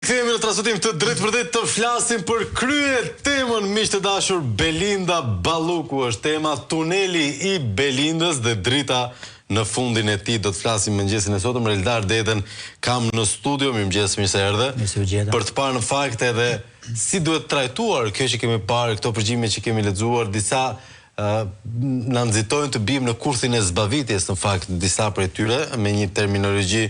Kthehemi në transmetim të drejtë vërtet të flasim për krye temën miq të dashur. Belinda Balluku është tema, tuneli i Belindës dhe drita në fundin e tij. Do të flasim mëngjesin e sotëm. Eldar Deden kam në studio. Mirëmëngjes, mirë se erdhe. Për të parë në fakt edhe si duhet trajtuar kjo që kemi parë, këto përgjigje që kemi lexuar, disa na nxitojnë të bijmë në kurthin e zbavitjes në fakt disa prej tyre me një terminologji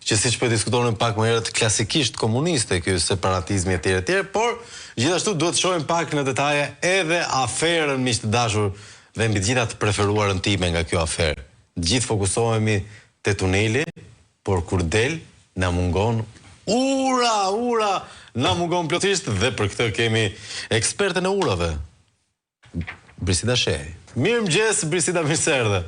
që siç po diskutonin pak më herët klasikisht komuniste, ky separatizmi etj etj, por gjithashtu duhet të shohim pak në detaje edhe aferën miq të dashur dhe mbi të gjitha të preferuarën time nga kjo aferë. Gjithë fokusohemi te tuneli, por kur del na mungon ura, na mungon plotësisht dhe për këtë kemi ekspertën e urave. Brisida Shehi. Mirëmëngjes Brisida, mirë se erdhe.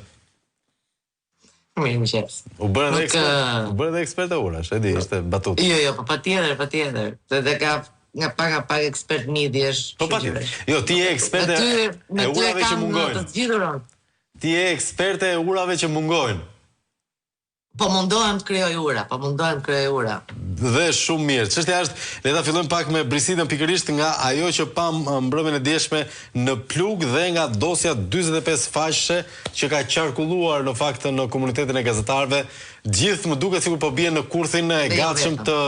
Mirëmëngjes. U bërë dhe ekspert e urash, e di, ishte batut. Jo, po patjetër. Dhe ka nga pak ekspert midhjesh. Po patjetër. Jo, ti je ekspert e urave që mungojnë. Ti je ekspert e urave që mungojnë. Po mundohem të krijoj ura. Dhe shumë mirë. Çështja është, le ta fillojmë pak me Brisidën pikërisht nga ajo që pam mbrëmjen e dieshme në plug dhe nga dosja 45 faqe që ka qarkulluar në fakt në komunitetin e gazetarëve. Gjithë më duket sikur po bien në kurthin e gatshëm të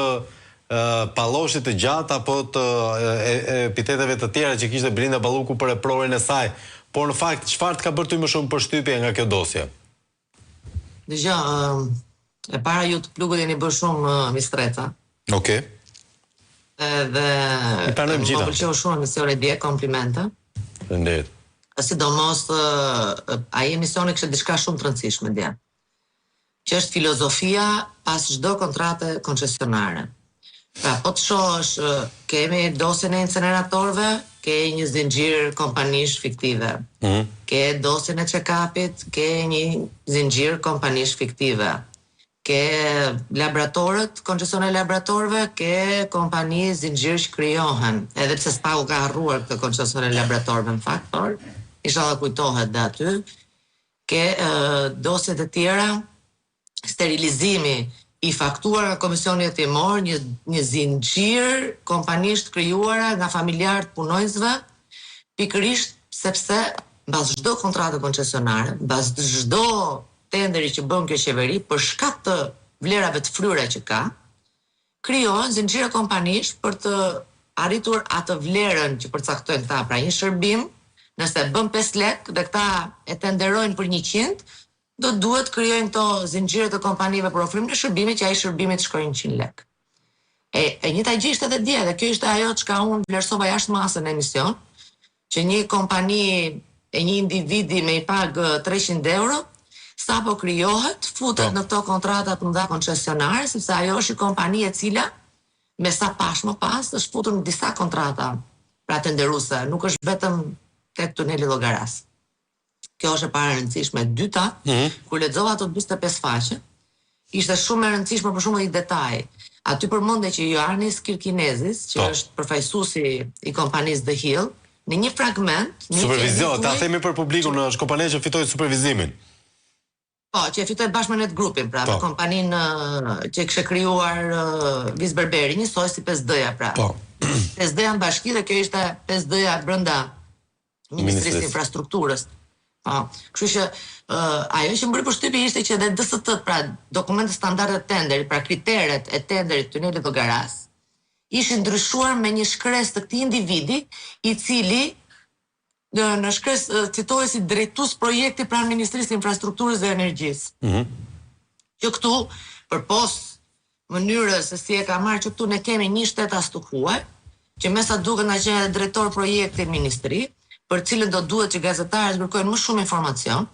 palloshit të gjatë apo të epiteteve të tjera që kishte Belinda Balluku për reprorin e saj. Por në fakt çfarë të ka bërë ty më shumë përshtypje nga kjo dosje? Dëgjoj, e para ju të plugut jeni bërë shumë mistreca. Okej. Dhe I pranojmë gjitha. Më pëlqeu shumë emisioni dje, komplimente. Faleminderit. Sidomos ai emisioni kishte diçka shumë të rëndësishme dje. Që është filozofia pas çdo kontrate koncesionare. Pra, po të shohësh, kemi dosjen e inceneratorëve, ke një zinxhir kompanish fiktive. Ke dosjen e check-upit, ke një zinxhir kompanish fiktive. Ke laboratorët, koncesione laboratorëve, ke kompani zinxhir që krijohen. Edhe pse s'pa u ka harruar këtë koncesione laboratorëve në fakt, por inshallah kujtohet dhe aty. Ke dosjet e tjera, sterilizimi i faktuar nga Komisioni Hetimor, një zinxhir kompanisht krijuara nga familjarët punojnësve, pikërisht sepse mbas çdo kontrate koncesionare, mbas çdo tenderi që bën kjo qeveri për shkak të vlerave të fryra që ka, krijohen zinxhire kompanish për të arritur atë vlerën që përcaktojnë këta. Pra një shërbim, nëse bën 5 lek dhe këta e tenderojnë për 100, do duhet krijojnë këto zinxhire të kompanive për ofrim në shërbimit që ai shërbimi të shkojë 100 lek. E njëjta gjë ishte edhe dje, dhe kjo ishte ajo çka unë vlerësova jashtë masën në emision, që një kompani e një individi me i pag 300 euro, sapo krijohet, futet në këto kontrata të mëdha koncesionare, sepse ajo është një kompani e cila, me sa pash më pas, është futur në disa kontrata pra tenderuese, nuk është vetëm tek tuneli Llogaras. Kjo është e para e rëndësishme. E dyta, kur lexova ato 45 faqe, ishte shumë e rëndësishme për shembull një detaj. Aty përmendej që Ioannis Kirkinezis, që është përfaqësuesi i kompanisë The Hill, në një fragment, supervizion, ta themi për publikun, është kompania që fitoi supervizimin. Po, që e fitoi bashkë me Net Grupin, pra, me kompaninë që kishte krijuar Viz Berberi, njësoj si 5D-ja, pra. 5D-ja në bashki dhe kjo ishte 5D-ja brenda Ministrisë së Infrastrukturës. Kështu që ajo që më bëri përshtypje ishte që edhe DST, pra dokumentet standarde tenderi, pra kriteret e tenderit tunelit Llogaras, ishin ndryshuar me një shkresë të këtij individi, i cili në shkresë citohej si drejtues projekti pranë Ministrisë së Infrastrukturës dhe Energjisë. Që këtu, përpos mënyrës se si e ka marrë që këtu ne kemi një shtetas të huaj, që me sa duket nga qenë edhe drejtor projekti në ministri, për cilën do duhet që gazetarët kërkojnë më shumë informacion,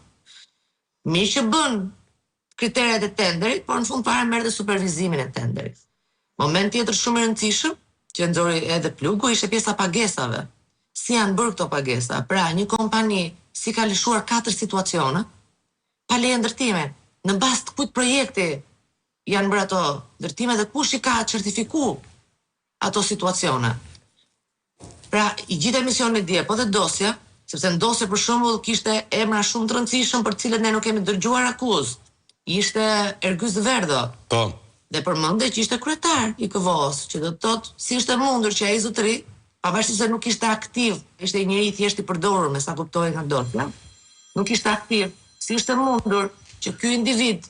mirë që bën kriteret e tenderit, por në fund fare merr dhe supervizimin e tenderit. Moment tjetër shumë i rëndësishëm, që nxori edhe plugu, ishte pjesa pagesave. Si janë bërë këto pagesa? Pra, një kompani si ka lëshuar 4 situacione, pa leje ndërtime. Në bazë të kujt projekti janë bërë ato ndërtime dhe kush i ka certifikuar ato situacione. Pra, i gjithë emisioni dje, po dhe dosja, sepse në dosje për shembull kishte emra shumë të rëndësishëm për të cilët ne nuk kemi dëgjuar akuzë. Ishte Ergyz Verdo. Po. Dhe përmendej që ishte kryetar i KVO-s, që do të thotë si ishte mundur që ai zotëri, pavarësisht se nuk ishte aktiv, ishte një njeri thjesht i përdorur me sa kuptoj nga Dorfla, nuk ishte aktiv, si ishte mundur që ky individ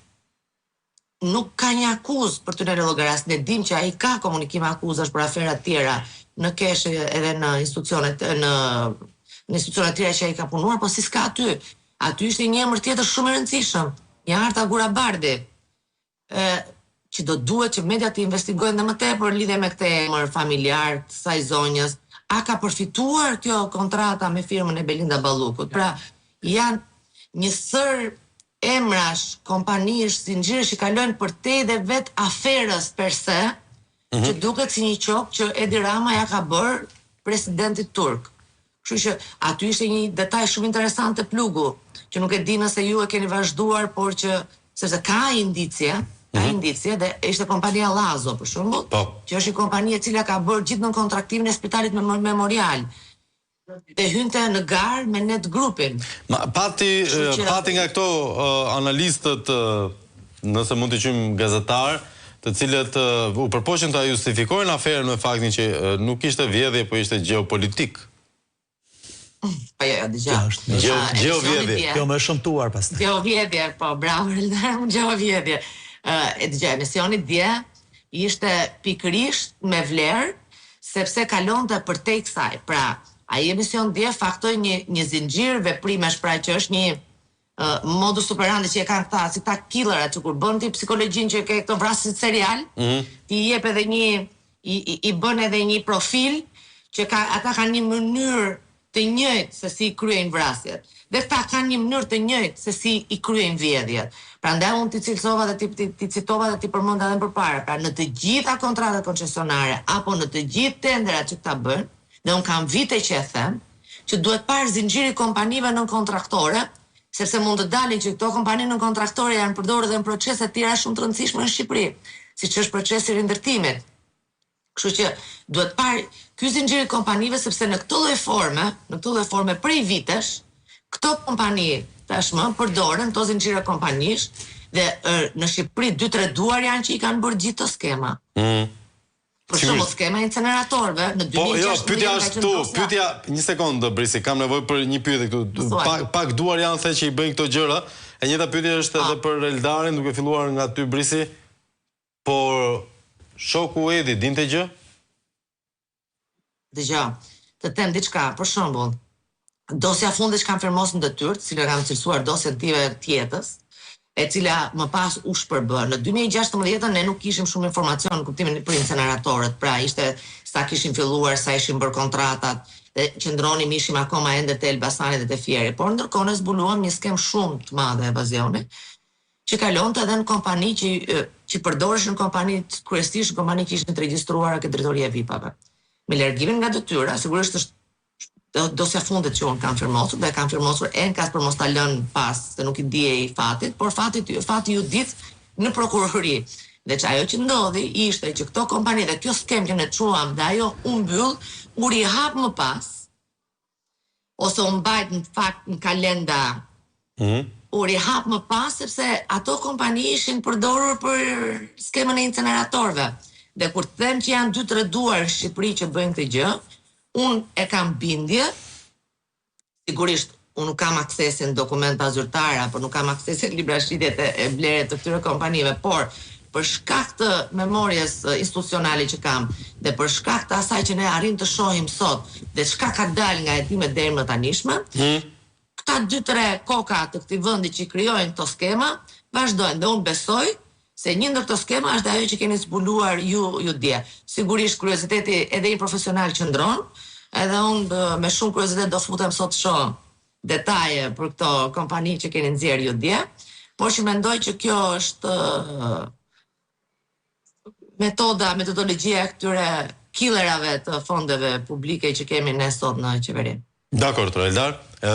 nuk ka një akuzë për Tuneli Llogaras. Ne dim që ai ka komunikime akuzash për afera të tjera në keshë edhe në institucionet në institucionet tjera që ai ka punuar, po si s'ka aty. Aty ishte një emër tjetër shumë i rëndësishëm, një Arta Gurabardi, që do duhet që mediat të investigojnë dhe më tepër lidhje me këtë emër familjar të saj zonjës. A ka përfituar kjo kontrata me firmën e Belinda Ballukut? Pra, janë një sër emrash, kompanish, zinxhirësh që kalojnë përtej dhe vet aferës per se, që duket si një qok që Edi Rama ja ka bërë presidentit turk. Kështu që aty ishte një detaj shumë interesant të plugu, që nuk e di nëse ju e keni vazhduar, por që sepse ka indicie dhe ishte kompania Lazo për shembull, që është një kompani e cila ka bërë gjithë në kontraktimin e spitalit memorial. Dhe hynte në garë me Net Grupin. Pati nga këto analistët, nëse mund të quajmë gazetar, të cilët u përpoqën ta justifikojnë aferën me faktin që nuk ishte vjedhje, po ishte geopolitik. Po jo, dëgjoj. Geovjedhje. Jo më shëmtuar pastaj. Geovjedhje, po bravo, geovjedhje. Dëgjoj, emisioni dje ishte pikërisht me vlerë, sepse kalonte përtej kësaj. Pra, ai emision dje faktoi një zinxhir veprimesh, pra që është një modus operandi që e kanë këta, si këta killerat që kur bën ti psikologjinë që ke këto vrasësit serial, ti jep edhe i bën edhe një profil që ata kanë një mënyrë të njëjtë se si i kryejnë vrasjet. Dhe këta kanë një mënyrë të njëjtë se si i kryejnë vjedhjet. Prandaj unë ti cilësova dhe ti citova dhe ti përmenda edhe më përpara. Pra në të gjitha kontratat koncesionare apo në të gjithë tenderat që këta bën, dhe unë kam vite që e them, që duhet parë zinxhiri kompanive nën kontraktore, sepse mund të dalin që këto kompani nën kontraktore janë përdorur edhe në procese të tjera shumë të rëndësishme në Shqipëri, siç është procesi i rindërtimit. Kështu që duhet parë ky zinxhir i kompanive, sepse në këtë lloj forme prej vitesh, këto kompani tashmë përdoren këto zinxhire kompanish dhe në Shqipëri 2-3 duar janë që i kanë bërë gjithë të skema. Për shembull skema inceneratorëve në 2016. Po jo, pyetja është këtu, pyetja, një sekondë Brisi, kam nevojë për një pyetje këtu. Pak duar janë the që i bëjnë këto gjëra. E njëjta pyetje është edhe për Eldarin, duke filluar nga ty Brisi. Por shoku Edi dinte gjë? Dëgjoj, të them diçka, për shembull, dosja fundit që kam firmosur në detyrë, cilën kam cilësuar dosjen time tjetës, e cila më pas u shpërbë. Në 2016 ne nuk kishim shumë informacion në kuptimin për inceneratorët, pra ishte sa kishin filluar, sa ishin bërë kontratat, dhe qëndronim ishim akoma ende te Elbasani dhe te Fieri, por ndërkohë ne zbuluam një skem shumë të madhe evazioni, që kalonte edhe në kompani që përdoreshin në kompanit, kryesisht në kompani që ishin të regjistruara ke drejtoria e VIP-ave. Me largimin nga detyra, sigurisht është dosja fundit që unë kam firmosur, dhe kam firmosur enkas për mos ta lënë pas, se nuk i dijej fatit, por fati ju ditë në prokurori. Dhe që ajo që ndodhi ishte që këto kompani dhe kjo skem që ne quam dhe ajo u mbyll, u rihap më pas, ose u mbajt në fakt në kalenda, u rihap më pas, sepse ato kompani ishin përdorur për skemën e inceneratorëve. Dhe kur të them që janë 2-3 duar në Shqipëri që bëjnë këtë gjë, unë e kam bindje, sigurisht unë nuk kam aksesin dokumenta zyrtare, apo nuk kam aksesin libra shitjet e blerjet të këtyre kompanive, por për shkak të memorjes institucionale që kam, dhe për shkak të asaj që ne arrim të shohim sot, dhe çka ka dalë nga hetimet deri më tanishme, këta 2-3 koka të këtij vendi që krijojnë këto skema, vazhdojnë dhe unë besoj se një ndër këto skema është ajo që keni zbuluar ju dje. Sigurisht kurioziteti edhe i profesional qëndron, edhe unë me shumë kuriozitet do futem sot të shoh detaje për këto kompani që keni nxjerrë ju dje, por që mendoj që kjo është metodologjia e këtyre killerave të fondeve publike që kemi ne sot në qeveri. Dakor, Eldar,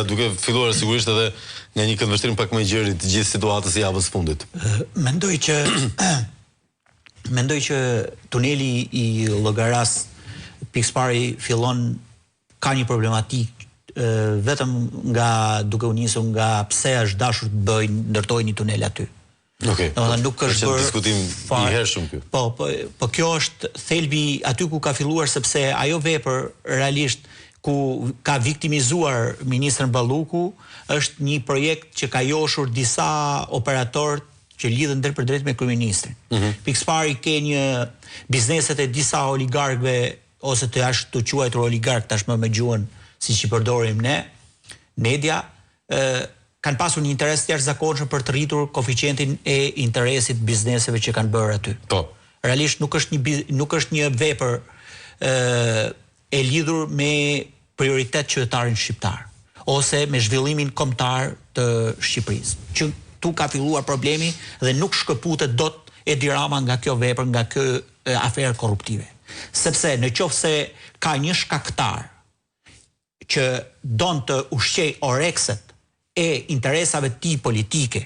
duke filluar sigurisht edhe nga një këndvështrim pak më gjerë të gjithë situatës së javës fundit. Mendoj që tuneli i Llogaras pikëpari fillon ka një problematik vetëm nga duke u nisur nga pse është dashur të ndërtojë një tunel aty. Okej. Domethënë nuk është bërë diskutim i hershëm ky. Po kjo është thelbi aty ku ka filluar, sepse ajo vepër realisht ku ka viktimizuar ministrin Balluku është një projekt që ka joshur disa operatorë që lidhen drejt me kryeministrin. Pikëpari ke një bizneset e disa oligarkëve ose të ashtu të quajtur oligark tashmë me gjuhën siç i përdorim ne, media, kanë pasur një interes të jashtëzakonshëm për të rritur koeficientin e interesit bizneseve që kanë bërë aty. Po. Realisht nuk është një vepër e lidhur me prioritet qytetarin shqiptar ose me zhvillimin kombëtar të Shqipërisë. Që tu ka filluar problemi dhe nuk shkëputet dot Edi Rama nga kjo vepër, nga kjo aferë korruptive. Sepse në qoftë se ka një shkaktar që don të ushqej orekset e interesave ti politike,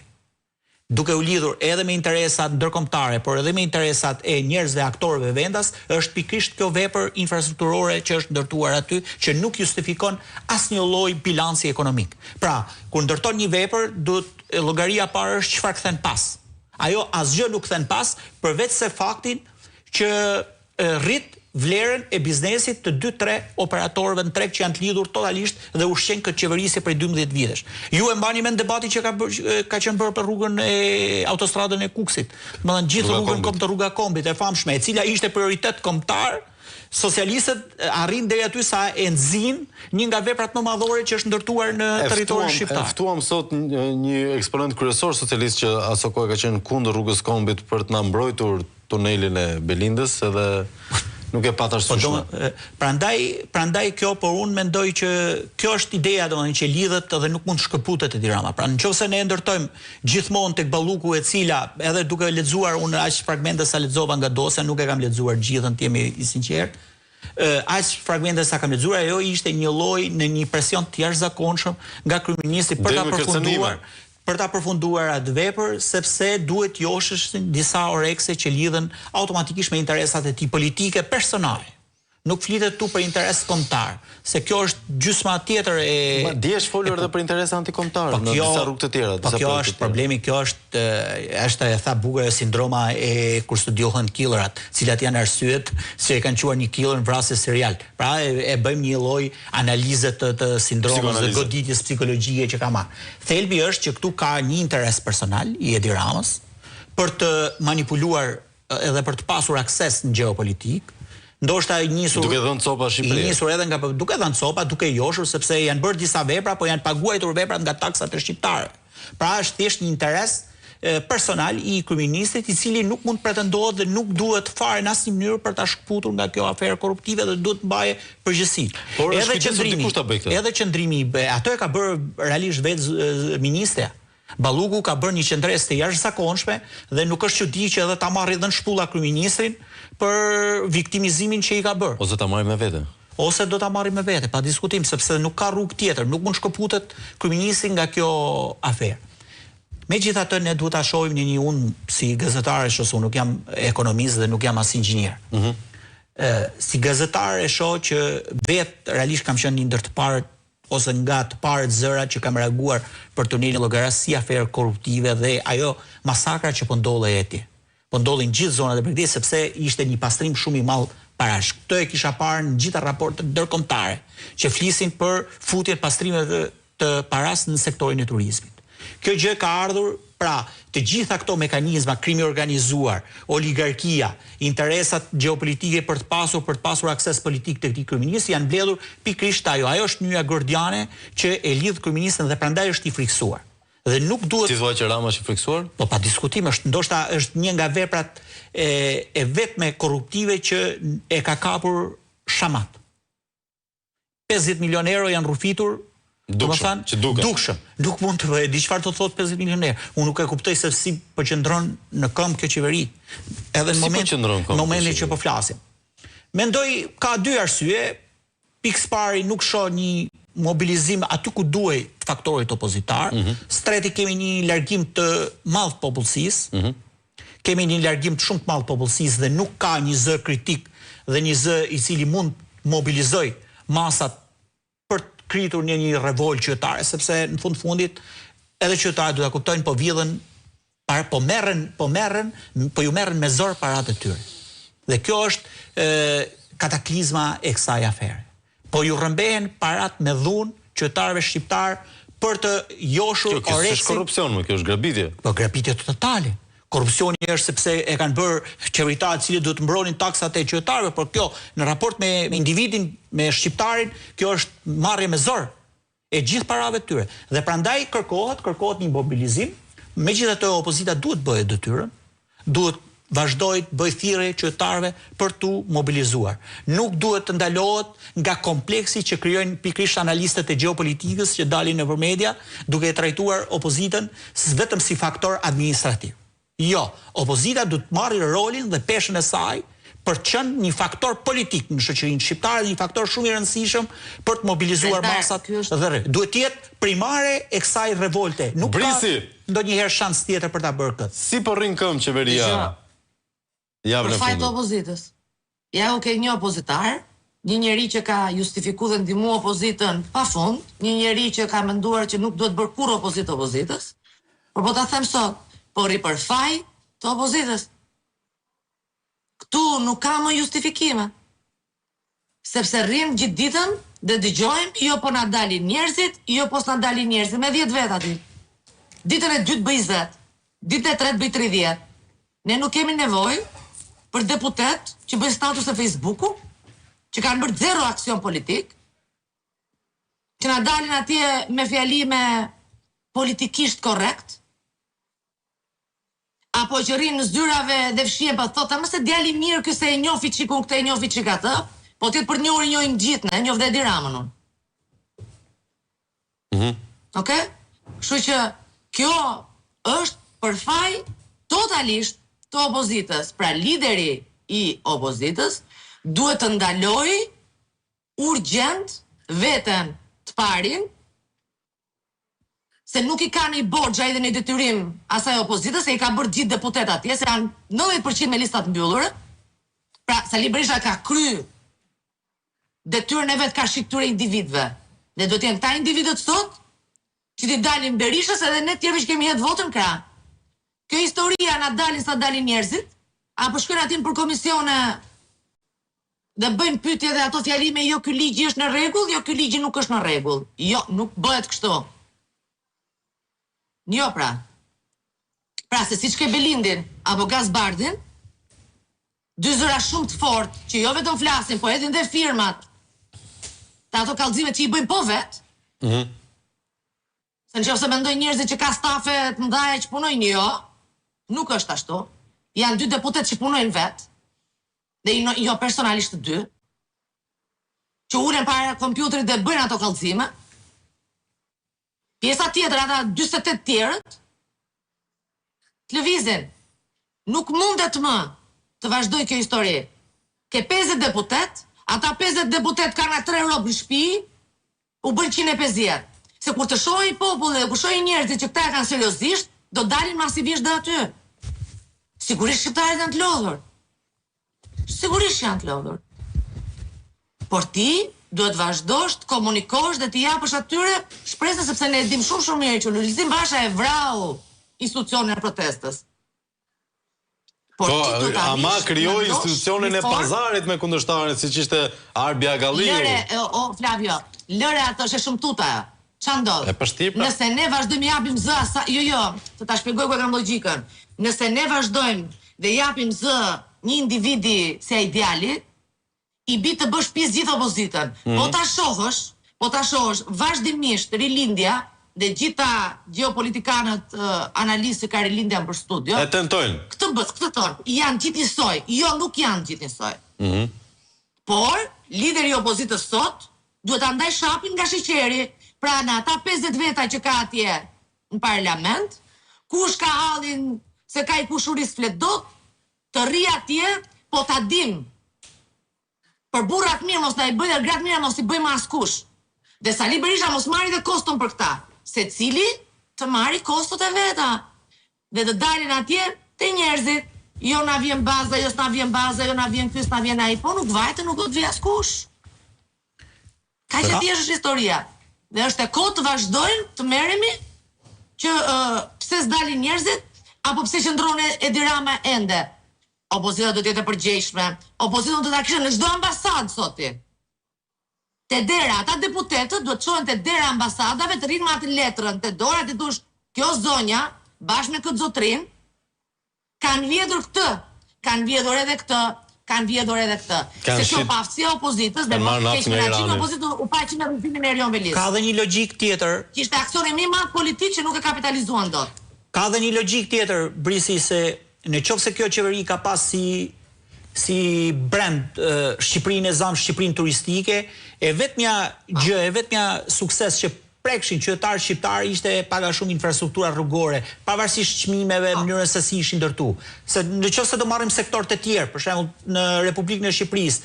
duke u lidhur edhe me interesat ndërkombëtare, por edhe me interesat e njerëzve aktorëve vendas, është pikërisht kjo vepër infrastrukturore që është ndërtuar aty, që nuk justifikon asnjë lloj bilanci ekonomik. Pra, kur ndërton një vepër, duhet llogaria parë është çfarë kthen pas. Ajo asgjë nuk kthen pas, përveç se faktin që rrit vlerën e biznesit të 2-3 operatorëve në treg që janë të lidhur totalisht dhe ushqejnë këtë qeverisje prej 12 vitesh. Ju e mbani mend debati që ka qenë bërë për rrugën e autostradën e Kuksit. Domethënë gjithë rrugën kombëtar, rruga Kombit e famshme, e cila ishte prioritet kombëtar, socialistët arrin deri aty sa e nxin një nga veprat më madhore që është ndërtuar në territorin shqiptar. Ftuam sot një eksponent kryesor socialist që aso kohë ka qenë kundër rrugës Kombit për të na mbrojtur tunelin e Belindës, edhe nuk e pat arsyeshme. Prandaj kjo, por unë mendoj që kjo është ideja, domethënë që lidhet dhe nuk mund të shkëputet Edi Rama. Pra nëse ne ndërtojmë gjithmonë tek Balluku, e cila edhe duke lexuar unë aq fragmente sa lexova nga dosja, nuk e kam lexuar gjithën, të jemi i sinqert. Aq fragmente sa kam lexuar, ajo ishte një lloj në një presion të jashtëzakonshëm nga kryeministri për ta përfunduar atë vepër, sepse duhet josheshin disa orekse që lidhen automatikisht me interesat e tij politike personale. Nuk flitet tu për interes kombëtar, se kjo është gjysma tjetër e... Dje është folur edhe për interese antikombëtare në disa rrugë të tjera. Po kjo është problemi, kjo është e tha bukur sindroma e kur studiohen killerat, cilat janë arsyet se e kanë quar një killer në vrasje serial. Pra e bëjmë një lloj analize të sindromës dhe goditjes psikologjike që ka marrë. Thelbi është që këtu ka një interes personal i Edi Ramës për të manipuluar edhe për të pasur akses në geopolitik. Ndoshta i nisur duke dhënë copa Shqipërisë. I nisur edhe nga duke dhënë copa, duke joshur, sepse janë bërë disa vepra, po janë paguajtur veprat nga taksat e shqiptarëve. Pra është thjesht një interes personal i kryeministrit, i cili nuk mund pretendohet dhe nuk duhet fare në asnjë mënyrë për ta shkputur nga kjo aferë korruptive dhe duhet mbaje përgjegjësi. Edhe qëndrimi, ato e ka bërë realisht vetë ministrja. Balluku ka bërë një qendresë të jashtëzakonshme dhe nuk është çudi që edhe ta marrë dhën shpulla kryeministrin për viktimizimin që i ka bërë. Ose ta marrë me vete. Ose do ta marrë me vete, pa diskutim, sepse nuk ka rrugë tjetër, nuk mund shkëputet kryeministri nga kjo aferë. Megjithatë ne duhet ta shohim në një unë si gazetar, unë nuk jam ekonomist dhe nuk jam as inxhinier. Si gazetar e shoh që vetë realisht kam qenë një ndër të parët ose nga të parët zërat që kam reaguar për tunelin Llogaras si aferë korruptive dhe ajo masakra që po ndodhej atje. Po ndodhin gjithë zonat e Bregdetit sepse ishte një pastrim shumë i madh parash. Këtë e kisha parë në gjitha raportet ndërkombëtare që flisin për futjen pastrimeve të paras në sektorin e turizmit. Kjo gjë ka ardhur, pra, të gjitha këto mekanizma, krimi organizuar, oligarkia, interesat geopolitike për të pasur akses politik të këtij kryeministri janë mbledhur pikërisht ajo. Ajo është nyja gordiane që e lidh kryeministrin dhe prandaj është i friksuar. Dhe nuk duhet... Ti thua që Rama është i friksuar? Po pa diskutim, ndoshta është një nga veprat e vetme korruptive që e ka kapur shamat. 50 milion euro janë rrufitur. Dukshëm. Nuk mund të di çfarë të thotë 50 milion euro. Unë nuk e kuptoj se si po qëndron në këmbë kjo qeveri. Edhe në momentin që po flasim. Mendoj ka dy arsye. Pikëpari nuk shoh një mobilizim aty ku duhej faktorit opozitar. Streti kemi një largim të madh popullsisë. Kemi një largim të shumë të madh popullsisë dhe nuk ka një zë kritik dhe një zë i cili mund mobilizoj masat për të kritur një revolt qytetare, sepse në fundit edhe qytetarët do ta kuptojnë, po vjedhen po ju merren me zor paratë e tyre. Dhe kjo është kataklizma e kësaj afere. Po ju rrëmbehen parat me dhunë qytetarëve shqiptar për të joshur oreksin. Kjo është korrupsion, kjo është grabitje. Po grabitje totale. Korrupsioni është sepse e kanë bërë qeveritarët që duhet të mbronin taksat e qytetarëve, por kjo në raport me individin, me shqiptarin, kjo është marrje me zor e gjithë parave të tyre. Dhe prandaj kërkohet një mobilizim. Megjithatë opozita duhet bëjë detyrën, duhet vazhdoj të bëjë thirrje qytetarëve për tu mobilizuar. Nuk duhet të ndalohet nga kompleksi që krijojnë pikërisht analistët e gjeopolitikës që dalin nëpër media, duke e trajtuar opozitën vetëm si faktor administrativ. Jo, opozita duhet të marrë rolin dhe peshën e saj për të qenë një faktor politik në shoqërinë shqiptare, një faktor shumë i rëndësishëm për të mobilizuar masat dhe duhet të jetë primare e kësaj revolte. Nuk ka ndonjëherë shans tjetër për ta bërë këtë. Si po rrin këmbë qeveria? Për fajt të opozitës. Ja u ke një opozitar, një njeri që ka justifikuar dhe ndihmuar opozitën pafund, një njeri që ka menduar që nuk duhet bërë kurrë opozitës, por po ta them sot, por i përfaj të opozitës. Këtu nuk ka më justifikime. Sepse rrim gjithë ditën dhe dëgjojmë, jo po na dalin njerëzit, jo po s'na dalin njerëzit, me 10 vet aty. Ditën e dytë bëj 20, ditën e tretë bëj 30. Ne nuk kemi nevojë për deputet që bëjnë status e Facebooku, që kanë bërë zero aksion politik, që na dalin atje me fjalime politikisht korrekt, apo që rrinë në zyrave dhe fshien pa thotë, mëse djali mirë ky se e njofi çikun këtë, e njofi çik atë, po ti për njohur njohim gjithë ne, njoh dhe Edi Ramën unë. Okej? Kështu që kjo është përfaj totalisht të opozitës. Pra lideri i opozitës duhet të ndalojë urgjent veten të parin, se nuk i ka një borxha edhe një detyrim asaj opozitës, se i ka bërë gjithë deputet atje, se janë 90% me listat mbyllura. Pra, Sali Berisha ka kry detyrën e vet, ka shiktur e individëve. Dhe do të jenë këta individët sot që ti dalin Berishës edhe ne tjerë që kemi hedhë votën krah. Kjo historia na dalin sa dalin njerëzit, apo shkojnë atin për komisione dhe bëjnë pyetje dhe ato fjalime, jo ky ligj është në rregull, jo ky ligj nuk është në rregull. Jo, nuk bëhet kështu. Jo pra. Pra se siç ke Belindin apo Gazbardin, dy zëra shumë të fortë që jo vetëm flasin, po hedhin dhe firmat të ato kallëzimet që i bëjnë po vet. Se nëse mendojnë njerëzit që ka stafe të mëdha që punojnë, jo, nuk është ashtu. Janë dy deputet që punojnë vet, dhe jo personalisht të dy, që ulen para kompjuterit dhe bëjnë ato kallëzime. Pjesa tjetër, ata 48 tjerët, të lëvizin. Nuk mundet më të vazhdoj kjo histori. Ke 50 deputet, ata 50 deputet kanë 3 robë në shtëpi, u bën 150. Se kur të shohin populli dhe kur shohin njerëzit që këta e kanë seriozisht, do dalin masivisht dhe aty. Sigurisht shqiptarit janë të lodhur. Sigurisht janë të lodhur. Por ti duhet vazhdosh të komunikosh dhe të japësh atyre shpresën, sepse ne e dim shumë mirë që Lulzim Basha e vrau institucionin e protestës. Po, ama krijoi institucionin e pazarit me kundërshtarët, siç ishte Arbi Agalliu. Flavio, lëre ato është shumë tuta. Ç'a ndodh? Nëse ne vazhdojmë japim zë jo, të ta shpjegoj ku e kam logjikën. Nëse ne vazhdojmë dhe japim zë një individi si ai djali, i bi të bësh pjesë gjithë opozitën. Po ta shohësh vazhdimisht rilindja dhe gjitha geopolitikanët analistë që ka rilindja për studio. E tentojnë. Këtë tonë, janë gjithë njësoj. Jo, nuk janë gjithë njësoj. Por, lideri i opozitës sot duhet ta ndaj shapin nga sheqeri. Pra në ata 50 veta që ka atje në parlament, kush ka hallin se ka i kushuris fletdot, të rri atje, po ta dim. Për burrat mirë mos na i bëjnë, dhe gratë mirë mos i bëjmë askush. Dhe Sali Berisha mos marri dhe koston për këta. Se cili të marri kostot e veta. Dhe të dalin atje të njerëzit. Jo na vjen baza, jo s'na vjen baza, jo na vjen ky, s'na vjen ai. Po nuk vajte, nuk do të vi askush. Ka që thjesht është historia. Dhe është e kohë të vazhdojnë të merremi që pse s'dalin njerëzit, Apo pse qëndron Edi Rama ende? Opozita do të jetë e përgjegjshme. Opozita do ta kishte në çdo ambasadë soti. Te dera, ata deputetët duhet të çohen te dera ambasadave, të rinë me atë letrën te dora, të thosh, kjo zonja bashkë me këtë zotrin kanë vjedhur këtë, kanë vjedhur edhe këtë, kanë vjedhur edhe këtë. Se kjo paftësia e opozitës dhe keqmenaçi opozitës u pa që në rrugtimin e Erion Velis. Ka dhe një logjik tjetër. Ishte aksioni më i madh politik që nuk e kapitalizuan dot. Ka dhe një logjik tjetër, Brisi, se në qoftë se kjo qeveri ka pas si brand Shqipërinë e zamë, Shqipërinë turistike, e vetmja gjë, e vetmja sukses që prekshin qytetarë shqiptarë ishte paga shumë infrastruktura rrugore, pavarësisht çmimeve, mënyrës se si ishin ndërtu. Se në qoftë se do marrim sektorët e tjerë, për shembull në Republikën e Shqipërisë,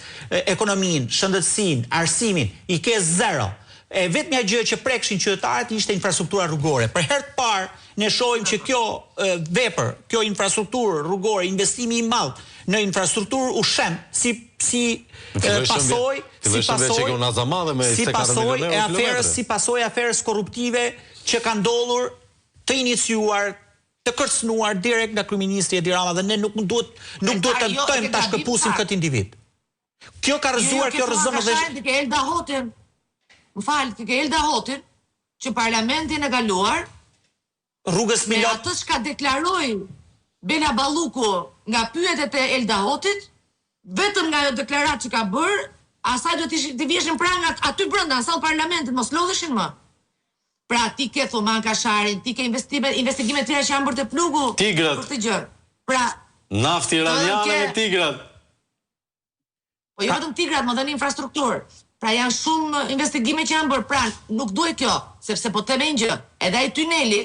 ekonominë, shëndetësinë, arsimin, i ke zero. E vetmja gjë që prekshin qytetarët ishte infrastruktura rrugore. Për herë të parë ne shohim që kjo vepër, kjo infrastrukturë rrugore, investimi i madh në infrastrukturë u shem si pasojë e aferës korruptive që kanë ndodhur, të iniciuar, të kërcënuar direkt nga kryeministri Edi Rama, dhe ne nuk duhet të mëtojmë ta shkëpusim këtë individ. Kjo ka rrëzuar, kjo rrëzon edhe Më falë, të ke Elda Hotin, që parlamentin e galuar, rrugës me atë që ka deklaroj Bela Balluku nga pyetet e Elda Hotit, vetëm nga deklarat që ka bërë, asaj do të vjeshin pranë aty brenda, në sallë parlamentit, mos lodheshin më. Pra ti ke Thuman Kasharin, ti ke investigime tjera që janë bërë të plugu. Tigrat. Për këtë gjë. Pra, nafti iraniane me tigrat. Po jo vetëm tigrat, më dhe një infrastrukturë. Pra janë shumë investigime që janë bërë, pra nuk duhet kjo, sepse po të me një gjë, edhe ai tuneli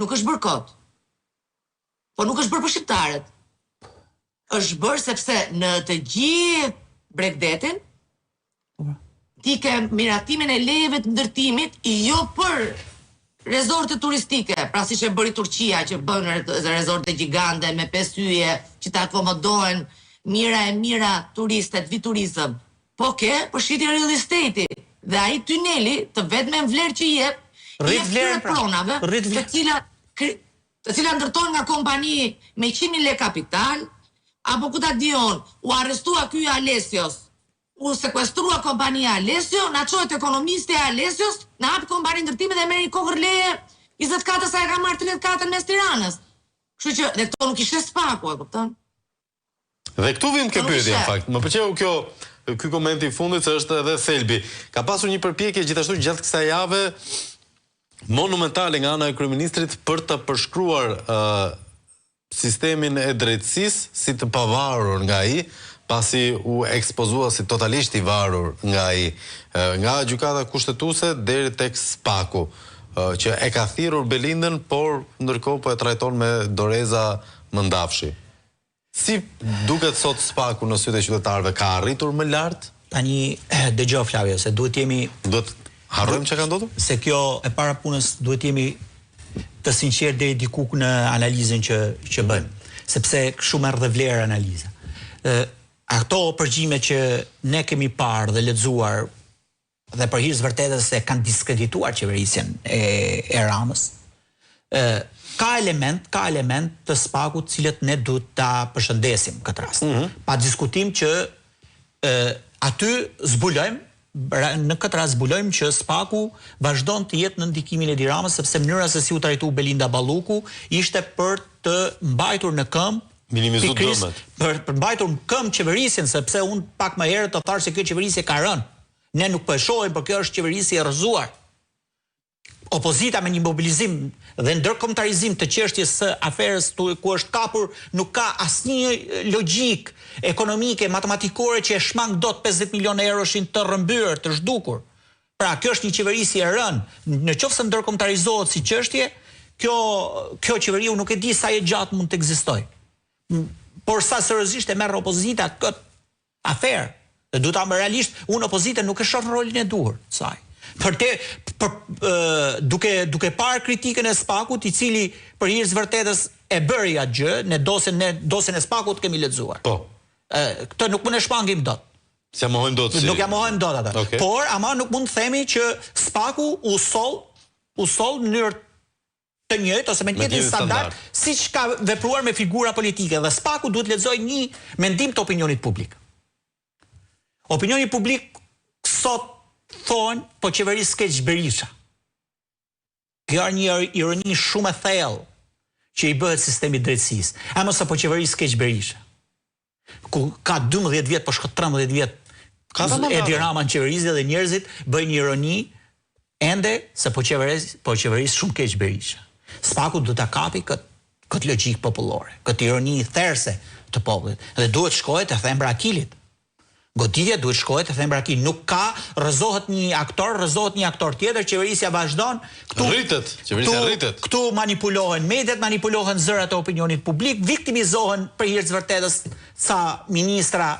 nuk është bërë kot. Po nuk është bërë për shqiptarët. Është bërë sepse në të gjithë Bregdetin ti ke miratimin e lejeve të ndërtimit, jo për rezorte turistike, pra si që bëri Turqia, që bën rezorte gjigande me 5 yje, që të akomodohen mira turistet, viturizëm. Po ke përshitje real estate-i, dhe ai tuneli të vetme vlerë që jep këtyre pronave, të cilat ndërtojnë nga kompani me 100.000 lekë kapital, apo ku ta dion, u arrestua ky Alesios, u sekuestrua kompania Alesio, na çohet ekonomisti e Alesios, na hap kompani ndërtimi dhe merr kokër leje 24 sa e ka marrë 34 mes Tiranës. Kështu që dhe këto nuk ishte spaku, e kupton? Dhe këtu vim ke pyetje në fakt. Më pëlqeu ky komenti i fundit, se është edhe thelbi. Ka pasur një përpjekje gjithashtu gjatë kësaj jave monumentale nga ana e kryeministrit për të përshkruar sistemin e drejtësisë si të pavarur nga ai, pasi u ekspozua si totalisht i varur nga ai, nga gjykata kushtetuese deri tek Spaku, që e ka thirrur Belindën, por ndërkohë po e trajton me doreza mëndafshi. Si duket sot Spaku në sytë e qytetarëve, ka arritur më lart? Tani dëgjoj Flavio, se duhet harrojmë çka ka ndodhur? Se kjo e para punës duhet jemi të sinqertë deri diku në analizën që bëjmë, sepse shumë merr dhe vlerë analiza. Ato përgjime që ne kemi parë dhe lexuar dhe për hir të vërtetës se kanë diskredituar qeverisjen e Ramës, ka element të Spakut të cilët ne duhet ta përshëndesim këtë rast. Pa diskutim që aty zbulojmë, në këtë rast zbulojmë që Spaku vazhdon të jetë në ndikimin e Edi Ramës, sepse mënyra se si u trajtu Belinda Balluku ishte për të mbajtur në këmbë, minimizu dëmet. Për mbajtur në këmbë qeverisjen, sepse unë pak më herët të thash se kjo qeverisje ka rënë. Ne nuk po e shohim, por kjo është qeverisje e rrëzuar. Opozita me një mobilizim dhe ndërkombëtarizim të çështjes së aferës ku është kapur, nuk ka asnjë logjik ekonomike, matematikore që e shmang dot 50 milionë euroshin të rrëmbyer, të zhdukur. Pra, kjo është një qeverisje e rënë. Në qoftë se ndërkombëtarizohet si çështje, kjo qeveriu nuk e di sa e gjatë mund të ekzistojë. Por sa seriozisht e merr opozita këtë aferë, dhe duhet ta më realisht, unë opozita nuk e shoh rolin e duhur saj. Duke parë kritikën e Spakut, i cili për hir të vërtetës e bëri atë gjë, ne dosjen e Spakut kemi lexuar. Po. Këtë nuk mund e shpangim dot. S'ja mohojmë dot. Nuk ja mohojmë dot atë. Okay. Por ama nuk mund të themi që Spaku u soll në mënyrë të njëjtë ose me të njëjtin standard, siç ka vepruar me figura politike dhe SPAK-u duhet lexoj një mendim të opinionit publik. Opinioni publik sot thonë po qeverisë keq Berisha. Kjo është një ironi shumë e thellë që i bëhet sistemi drejtësisë. A mos apo qeverisë keq Berisha. Ku ka 12 vjet po shkon 13 vjet Edi Rama në qeverisë dhe njerëzit bëjnë ironi ende se po qeverisë shumë keq Berisha. SPAK-u do ta kapi këtë logjik popullore, këtë ironi therse të popullit. Dhe duhet shkohet te thembra Akilit. Goditja duhet shkohet te thembra Akilit. Nuk ka rrezohet një aktor tjetër, qeverisja vazhdon. Qeverisja rritet. Këtu manipulohen mediat, manipulohen zërat e opinionit publik, viktimizohen për hir të vërtetës sa ministra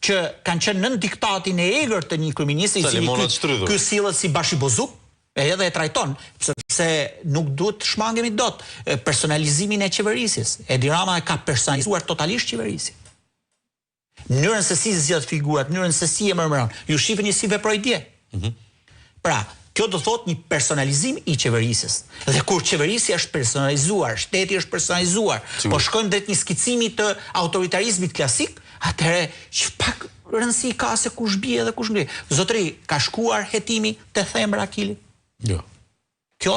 që kanë qenë nën diktatin e egër të një kryeministri i cili ky sillet si bashibozuk, edhe e trajton, sepse nuk duhet të shmangemi dot personalizimin e qeverisjes. Edi Rama e ka personalizuar totalisht qeverisin. Mënyrën se si zgjat figurat, mënyrën se si e mërmëron. Ju shifni si veproi dje. Pra, kjo do thot një personalizim i qeverisjes. Dhe kur qeverisja është personalizuar, shteti është personalizuar, po shkojmë drejt një skicimi të autoritarizmit klasik, atëherë çpak rëndësi ka se kush bie dhe kush ngri. Zotëri, ka shkuar hetimi te thembra Akilit? Jo. Këtu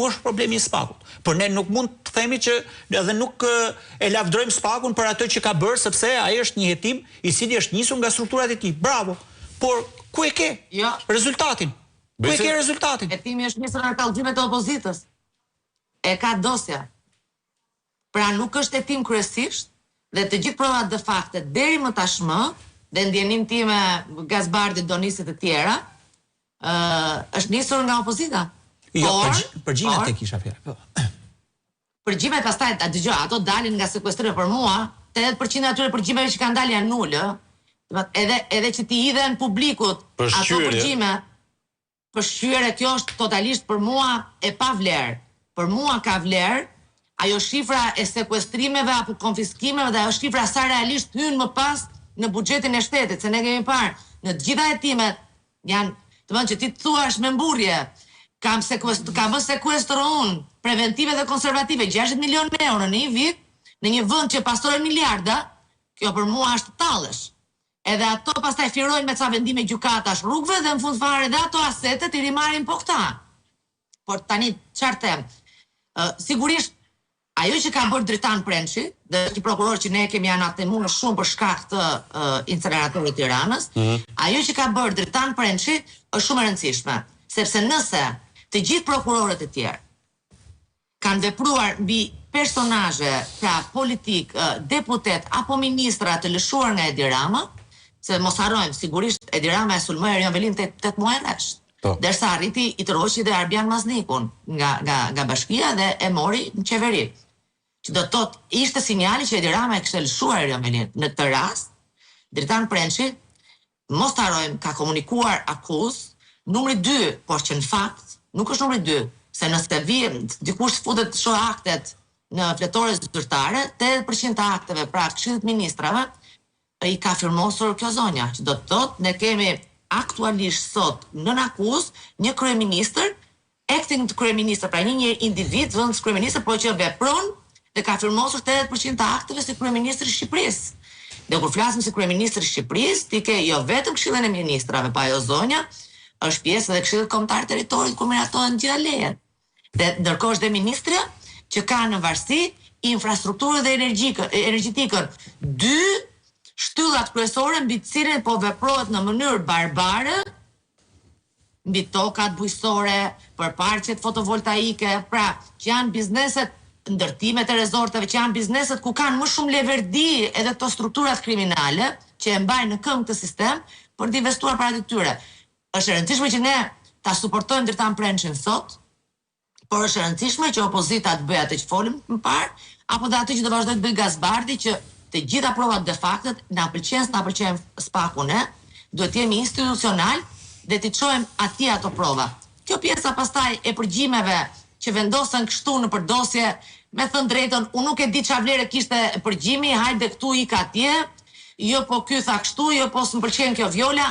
është problemi i SPAK-ut. Por ne nuk mund të themi që edhe nuk e lavdërojmë SPAK-un për atë që ka bërë, sepse ai është një hetim i cili është nisur nga strukturat e tij. Bravo. Por ku e ke? Jo. Rezultatin. Ku e ke rezultatin? Hetimi është nisur nga kallëzimet e opozitës. E ka dosja. Pra nuk është hetim kryesisht dhe të gjithë provat de facto deri më tashmë, dhe ndjenim tim me Gazbardi, Donisit e tjera, është nisur nga opozita. Jo, përgjimet e kisha fjalë. Përgjimet pastaj, dëgjoj, ato dalin nga sekuestrimi për mua, 80% e atyre përgjimeve që kanë dalë janë nulë. Edhe që ti hidhen publikut ato përgjime, përshqyre, kjo është totalisht për mua e pa vlerë. Për mua ka vlerë ajo shifra e sekuestrimeve apo konfiskimeve dhe ajo shifra sa realisht hynë më pas në buxhetin e shtetit, se ne kemi parë në të gjitha hetimet janë, të thonë që ti të thuash me mburje, kam vënë sekuestro unë, preventive dhe konservative, 60 milion euro në një vit, në një vend që pastrojnë miliarda, kjo për mua është tallësh. Edhe ato pastaj firojnë me ca vendime gjykatash rrugëve dhe në fund fare dhe ato asetet i rimarrin po këta. Por tani çfarë them? Sigurisht ajo që ka bërë Dritan Prençi, dhe një prokuror që ne kemi anatemuar shumë për shkak të incineratorit të Tiranës, ajo që ka bërë Dritan Prençi është shumë e rëndësishme, sepse nëse të gjithë prokurorët e tjerë kanë vepruar mbi personazhe, pra politik, deputet apo ministra të lëshuar nga Edi Rama, se mos harrojmë, sigurisht Edi Rama e sulmoi Erion Velin 8 muaj rresht. Derisa arriti i tërhoqi dhe Arbian Maznikun nga bashkia dhe e mori në qeveri. Që do të thotë ishte sinjali që Edi Rama e kishte lëshuar Erion Velin. Në këtë rast, Dritan Prençi, mos të harrojmë, ka komunikuar akuzë numri 2, por që në fakt nuk është numri 2, se nëse dikush futet të shoh aktet në fletore zyrtare, 80% të akteve pra Këshillit të Ministrave i ka firmosur kjo zonja, që do të thotë ne kemi aktualisht sot nën akuzë një kryeministër, acting kryeministër, pra një individ vëndës kryeministër, por që vepron dhe ka firmosur 80% të akteve si kryeministri i Shqipërisë. Dhe kur flasim si kryeministri i Shqipërisë, ti ke jo vetëm Këshillin e Ministrave, pa ajo zonja është pjesë dhe Këshillit Kombëtar Territorit ku miratohen gjitha lejet. Dhe ndërkohë është dhe ministrja që ka në varësi infrastrukturën dhe energjetikën, 2 shtyllat kryesore mbi të cilën po veprohet në mënyrë barbare, mbi tokat bujqësore, për parqet fotovoltaike, pra që janë bizneset, ndërtimet e rezorteve, që janë bizneset ku kanë më shumë leverdi edhe këto strukturat kriminale, që e mbajnë në këmbë këtë sistem, për të investuar para të tyre. Është e rëndësishme që ne ta suportojmë Dritan Prençin sot, por është e rëndësishme që opozita të bëjë atë që folim më parë, apo dhe atë që do vazhdoj të bëjë Gazbardi, që të gjitha provat de facto na pëlqen SPAK-un, duhet të jemi institucional dhe të çojmë atje ato prova. Kjo pjesa pastaj e përgjimeve që vendosen kështu në përdosje, me thënë drejtën, unë nuk e di çfarë vlere kishte përgjimi, hajde këtu ik atje, jo po ky tha kështu, jo po s'm pëlqen kjo Viola.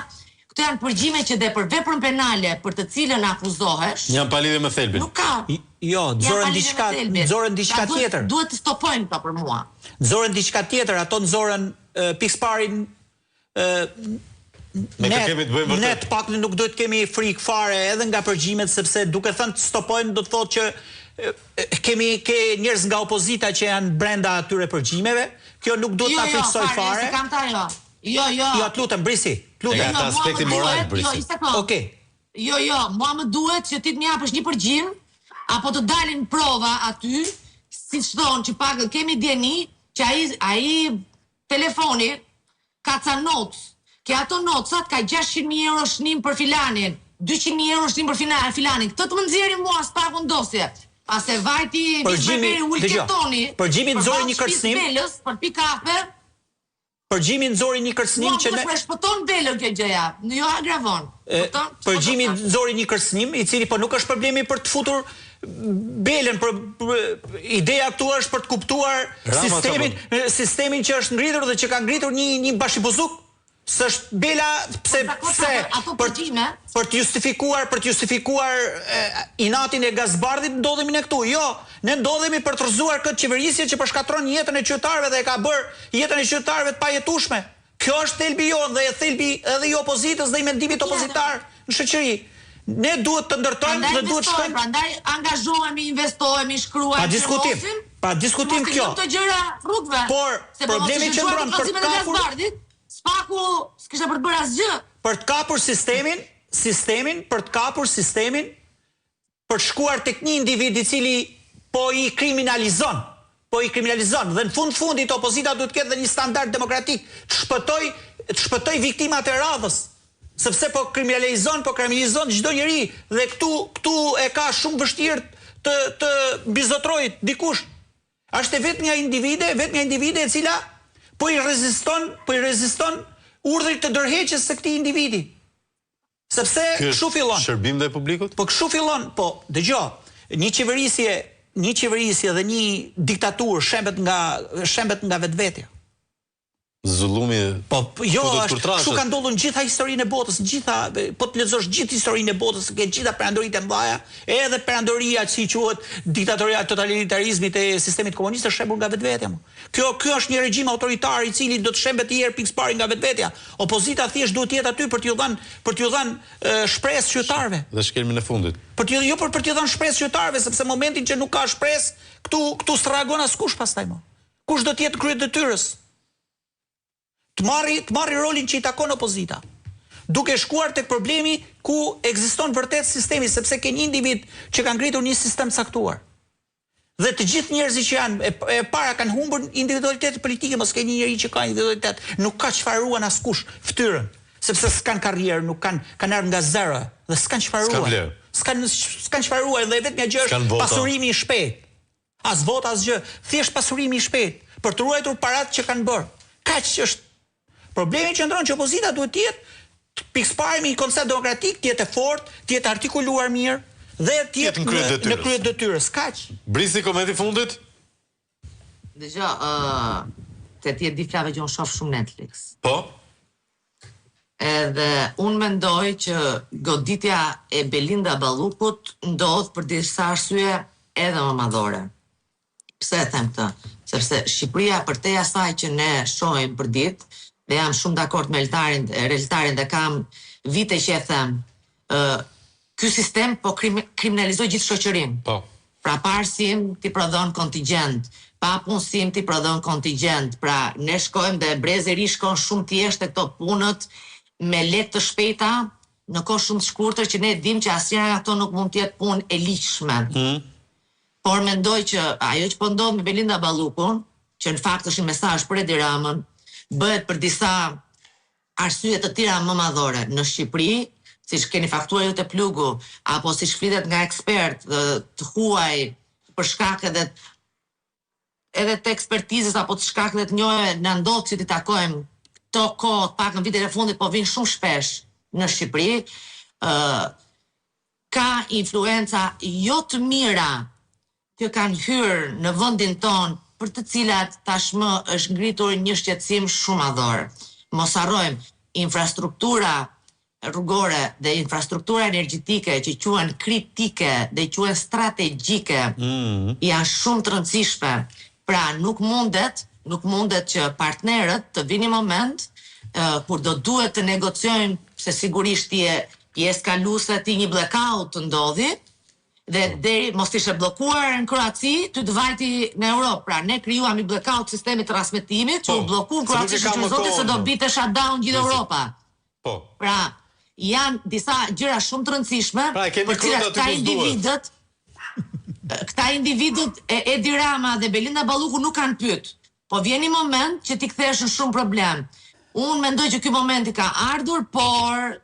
këto janë përgjime që dhe për veprën penale për të cilën akuzohesh. Janë pa lidhje me thelbin. Nuk ka. Jo, nxorën diçka tjetër. Duhet të stopojmë këto për mua. Nxorën diçka tjetër, ato nxorën Piksparin ne të paktën nuk duhet kemi frikë fare edhe nga përgjimet, sepse duke thënë të stopojmë do të thotë që ke njerëz nga opozita që janë brenda atyre përgjimeve. Kjo nuk duhet ta friksoj fare. Jo, të lutem, brisi. Lutem. Nga aspekti moral, brisi. Okej. Jo, mua më duhet që ti të më japësh një përgjim apo të dalin prova aty, siç thonë që pak kemi dieni që ai telefoni ka ca notes. Ke ato nocat ka 600.000 euro shnim për filanin, 200.000 euro shnim për filanin. Këtë të më nxjerrin mua s'paku ndosje. Pas e vajti përgjimi nxori një kërcënim për pi kafe. Përgjimi nxori një kërcënim që ne shpëton Belën kjo gjëja, jo agravon. Përgjimi nxori një kërcënim i cili po nuk është problemi për të futur Belën, ideja këtu është për të kuptuar sistemin që është ngritur dhe që ka ngritur një bashkibuzuk. S'është Bela pse për të justifikuar inatin e Gazbardit ndodhemi ne këtu. Jo, ne ndodhemi për të rrëzuar këtë qeverisje që përshkatron jetën e qytetarëve dhe e ka bërë jetën e qytetarëve të pajetueshme. Kjo është thelbi jonë dhe thelbi edhe i opozitës dhe i mendimit opozitar në shoqëri. Ne duhet të ndërtojmë dhe duhet shkojmë. Prandaj angazhohemi, investohemi, shkruajmë. Pa diskutim kjo. Këto gjëra rrugëve. Por problemi që ndron për të kapur Spaku s'kisha për të bërë asgjë. Për të kapur sistemin, për të shkuar tek një individ i cili po i kriminalizon, dhe në fundit opozita duhet ketë dhe një standard demokratik të shpëtoj viktimat e radhës, sepse po kriminalizon çdo njeri dhe këtu e ka shumë vështirë të bizotrojit dikush. Është vetëm një individe e cila po i reziston urdhrit të dërheqjes së këtij individi. Sepse kështu fillon. Shërbim dhe publikut? Po kështu fillon, po dëgjoj, një qeverisje dhe një diktaturë shembet nga vetvetja. Zullumi. Po jo, kështu ka ndodhur në gjitha historinë e botës, po të lexosh gjithë historinë e botës, ke gjitha perandoritë e mëdha, edhe perandoria që quhet diktatoria e totalitarizmit e sistemit komunist është shembul nga vetvetja. Kjo është një regjim autoritar i cili do të shembet një herë pikëparë nga vetvetja. Opozita thjesht duhet të jetë aty për t'ju dhënë shpresë qytetarëve. Dhe shkelmin e fundit. Për t'ju dhënë shpresë qytetarëve, sepse momentin që nuk ka shpresë, këtu s'reagon askush pastaj më. Kush do të jetë kryetëtyrës? Të marri rolin që i takon opozita, duke shkuar tek problemi ku ekziston vërtet sistemi, sepse ke një individ që ka ngritur një sistem caktuar. Dhe të gjithë njerëzit që janë e para kanë humbur individualitetin politike, mos ke një njeri që ka individualitet, nuk ka çfaruan askush fytyrën, sepse s'kan karrierë, nuk kanë ardhur nga zero dhe s'kan çfaruar. S'kan çfaruar dhe vetëm gjë është pasurimi i shpejt. As vota as gjë, thjesht pasurimi i shpejt për të ruajtur paratë që kanë bërë. Kaq është. Problemi që ndron që opozita duhet të jetë pikëparë me një koncept demokratik, të jetë fortë, të jetë artikuluar mirë dhe të jetë në krye detyrës. Kaq. Brisi, komenti fundit? Dëgjoj, te ti e di fjalë që unë shoh shumë Netflix. Po. Edhe unë mendoj që goditja e Belinda Ballukut ndodh për disa arsye edhe më madhore. Pse e them këtë? Sepse Shqipëria përtej asaj që ne shohim për ditë, dhe jam shumë dakord me reltarin dhe kam vite që e them, ky sistem po kriminalizoj gjithë shoqërinë. Po. Pra parësim ti prodhon kontingjent, pa punësim ti prodhon kontingjent. Pra ne shkojmë dhe brezëri shkon shumë thjesht këto punët me lekë të shpejta në kohë shumë të shkurtër që ne dim që asnjëra nga ato nuk mund të jetë punë e ligjshme. Por mendoj që ajo që po ndodh me Belinda Ballukun, që në fakt është një mesazh për Edi Ramën, bëhet për disa arsye të tjera më madhore në Shqipëri, siç keni faktuar ju te Plugu, apo siç flitet nga ekspert të huaj për shkak edhe të ekspertizës apo të shkak të njëjë na ndodh që të takojmë këto kohë pak në vitet e fundit, po vinë shumë shpesh në Shqipëri, ka influenca jo të mira që kanë hyrë në vendin tonë, për të cilat tashmë është ngritur një shqetësim shumë madhor. Mos harrojmë, infrastruktura rrugore dhe infrastruktura energjetike që quhen kritike dhe quhen strategjike janë shumë të rëndësishme. Pra nuk mundet që partnerët të vini moment kur do duhet të negociojnë se sigurisht pjesë kaluese ti një blackout të ndodhi dhe deri mos ishe bllokuar në Kroaci, ty të vajti në Europë. Pra ne krijuam një blackout sistemi të transmetimit që u blloku në Kroaci që zoti se do bite shutdown gjithë Europa. Pra janë disa gjëra shumë të rëndësishme për cilat këta individët Edi Rama dhe Belinda Balluku nuk kanë pyet. Po vjen një moment që ti kthehesh në shumë problem. Unë mendoj që ky moment i ka ardhur, por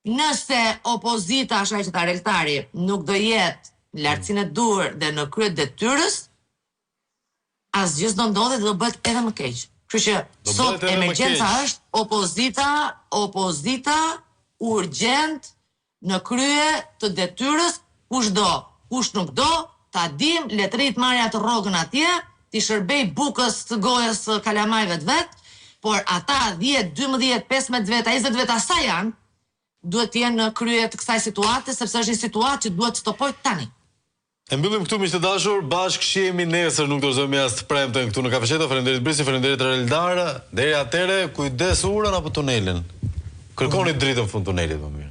nëse opozita, ashtu që ta reltari, nuk do jetë në lartësinë e duhur dhe në krye detyrës, asgjë s'do ndodhet dhe do bëhet edhe më keq. Kështu që sot emergjenca është opozita urgjent në krye të detyrës, kush nuk do, ta dim, le të rrit marrja të rrogën atje, ti shërbej bukës të gojës kalamajve të vet, por ata 10, 12, 15 veta, 20 veta sa janë, duhet të jenë në krye të kësaj situate, sepse është një situatë që duhet stopoj tani. E mbyllim këtu, miq të dashur, bashkë shihemi nesër, nuk dorëzojmë as të premten këtu në Kafesheto. Faleminderit Brisi, faleminderit Reldar. Deri atëre, kujdes urën apo tunelin. Kërkoni dritën fund tunelit më mirë.